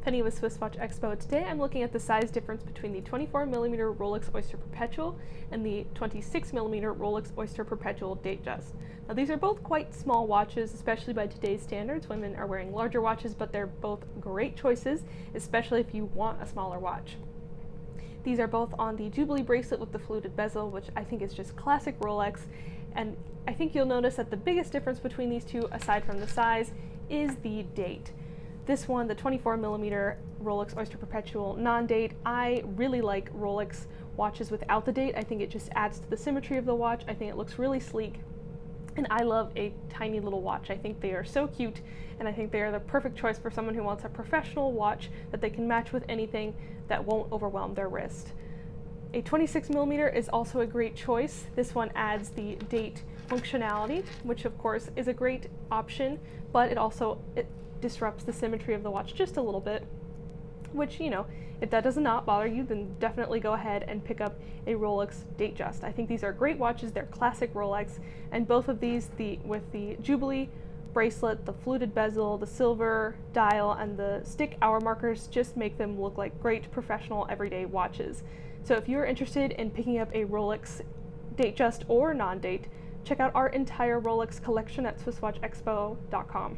Penny with SwissWatchExpo. Today I'm looking at the size difference between the 24mm Rolex Oyster Perpetual and the 26mm Rolex Oyster Perpetual Datejust. Now these are both quite small watches, especially by today's standards. Women are wearing larger watches, but they're both great choices, especially if you want a smaller watch. These are both on the Jubilee bracelet with the fluted bezel, which I think is just classic Rolex, and I think you'll notice that the biggest difference between these two, aside from the size, is the date. This one, the 24mm Rolex Oyster Perpetual non-date, I really like Rolex watches without the date. I think it just adds to the symmetry of the watch. I think it looks really sleek, and I love a tiny little watch. I think they are so cute, and I think they are the perfect choice for someone who wants a professional watch that they can match with anything that won't overwhelm their wrist. A 26mm is also a great choice. This one adds the date functionality, which of course is a great option, but it disrupts the symmetry of the watch just a little bit, which, you know, if that does not bother you, then definitely go ahead and pick up a Rolex Datejust. I think these are great watches. They're classic Rolex, and both of these, with the Jubilee bracelet, the fluted bezel, the silver dial, and the stick hour markers, just make them look like great professional everyday watches. So if you're interested in picking up a Rolex Datejust or non-date, check out our entire Rolex collection at SwissWatchExpo.com.